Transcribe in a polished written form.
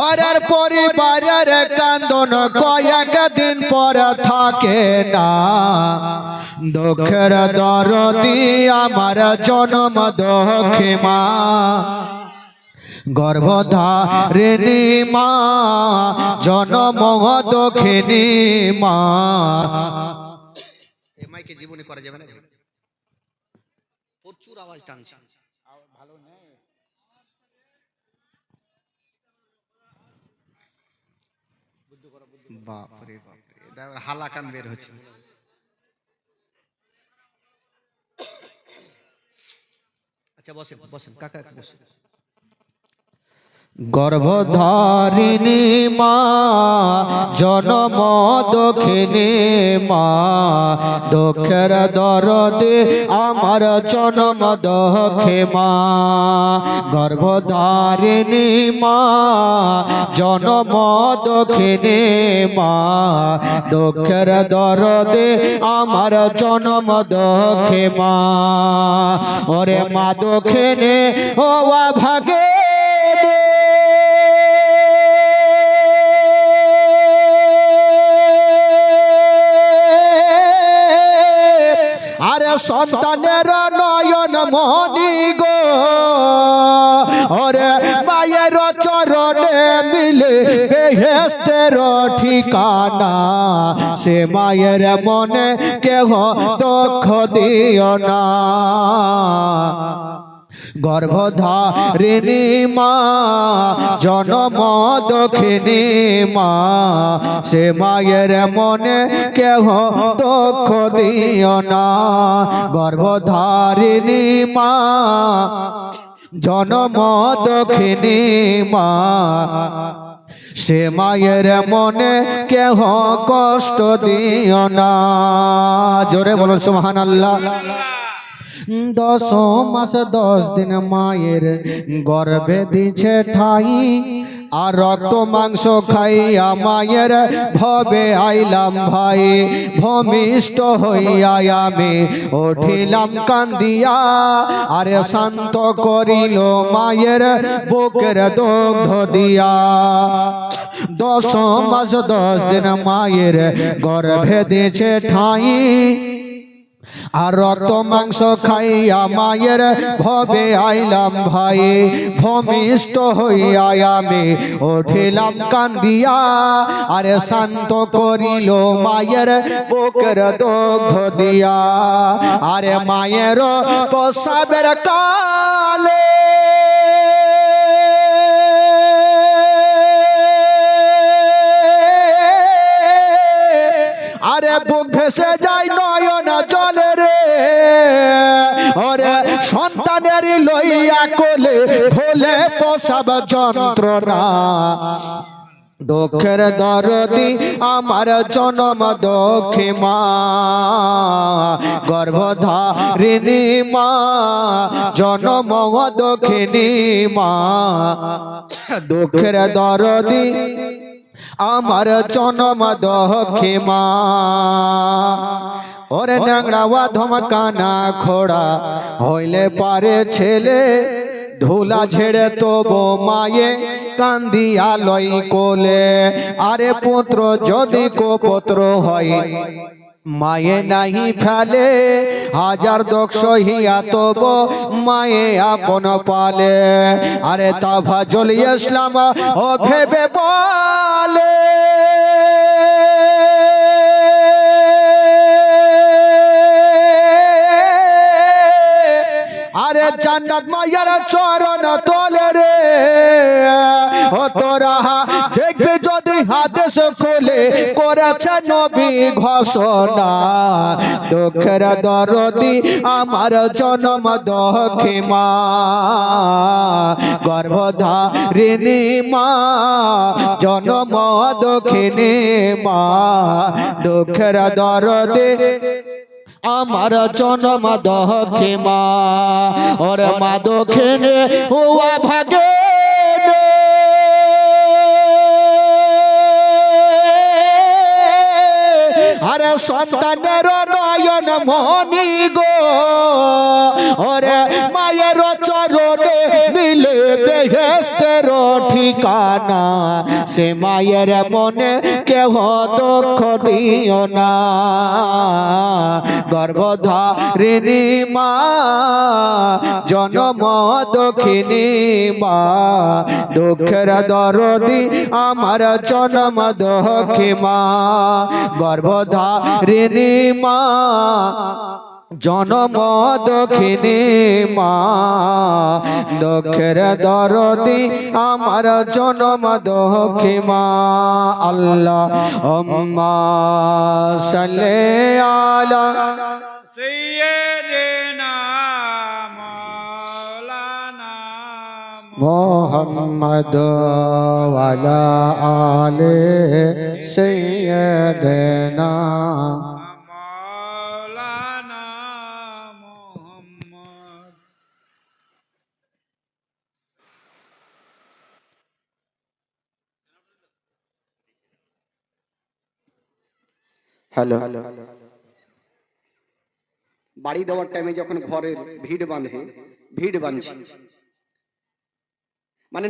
ঘরের পরিবারের কান্দন কয়েক দিন পর থাকে না দুঃখের দরদি আমার জন্ম দুঃখী মা গর্ভধারিণী মা জন্ম দুঃখিনী মা এই মাইকে জীবনে করা যাবে না প্রচুর আওয়াজ টানছে ভালো নেই বাপরে বাপরে হালাকান বের হচ্ছে আচ্ছা বসেন বসেন কাকা বসেন গর্ভধারিণী মা জন্ম দুঃখিনী মা দুঃখের দরদে আমার জন্ম দুঃখী মা গর্ভধারিণী মা জন্ম দুঃখিনী মা দুঃখের দরদে আমার জন্ম দুঃখী মা ওরে মা দুঃখিনী ও ভাগে আরে সন্তানের নয়ন মনি গো ওরে মায়ের চরণে মিলে বেহেশতের ঠিকানা সে মায়ের মনে কেহ দুঃখ দিও না গর্ভধারিণী মা জন্ম দুঃখিনী মা সে মায়ের মনে কেহ দুঃখ দিও না গর্ভধারিণী মা জন্ম দুঃখিনী মা সে মায়ের মনে কেহ কষ্ট দিও না জোরে বলো সুবহানাল্লাহ 10 মাস 10 দিন মায়ের গর্ভে দিছে ঠাই আর রক্ত মাংস খাইয়া মায়ের ভবে আইলাম ভাই ভূমিষ্ঠ হইয়া আমি উঠিলাম কান্দিয়া আরে শান্ত করিল মায়ের বুকের দুগ্ধ দিয়া 10 মাস 10 দিন মায়ের গর্ভে দিছে ঠাই আর রক্ত মাংস খাইয়া মায়ের ভবে আইলাম ভাই ভূমিষ্ঠ হইয়া আমি উঠিলাম কান্দিয়া আরে শান্ত করিল মায়ের বুকের দুগ্ধ দিয়া আরে মায়ের প্রসাবের কালে আরে বুক ভেসে যায় নয়ন জলে রে ওরে সন্তানের লইয়া কোলে ভোলে প্রসব যন্ত্রণা দুঃখের দরদি আমার জন্ম দুঃখী মা গর্ভধারিণী মা জন্ম দুঃখিনী মা দুঃখের দরদি আমার জন্ম দুঃখী মা ওরে ন্যাংড়াওয়া ধমকানা খোড়া হইলে পারে ছেলে ধুলা ঝেড়ে তবু মায়ে কান্দিয়া লই কোলে আরে পুত্র যদি কুপুত্র হয় মায়ে নাহি ফেলে হাজার দুঃখ সহিয়া তব মায়ে আপন পালে আরে তাভা জ্বলিয়ে ইসলাম ও ভেবে বলে আরে জান্নাত মায়ের চরণ তোলে রে ও তোরা দেখবে যদি হাদিস খুলে করেছে নবী ঘোষণা দুঃখের দরদি আমার জন্ম দুঃখী মা গর্ভধারিণী মা জন্ম দুঃখিনী মা দুঃখের দরদি আমার জন্ম দুঃখী মা ওর মা দুঃখিনী হুয়া ভাগে আরে সন্তানের নয়ন মনি গো ওরে মায়ের চরণে মিলে বেহেশতের ঠিকানা সে মায়ের মনে কেহ দুঃখ দিও না গর্ভধারিণী মা জনম দক্ষিণী মা দুঃখের দরদি আমার জনম দক্ষী মা গর্ভধারিণী মা জনম দক্ষিণী মা দুঃখের দরদি আমার জনম দক্ষী মা আল্লাহ উম্মা সাল্লি আলা সৈয়দনা মাওলানা মোহাম্মদ ওয়ালা আলে সাইয়্যিদানা মাওলানা মুহাম্মদ। হ্যালো, বাড়ি দেওয়ার টাইমে যখন ঘরের ভিড় বাঁধে, ভিড় বাঁধছি মানে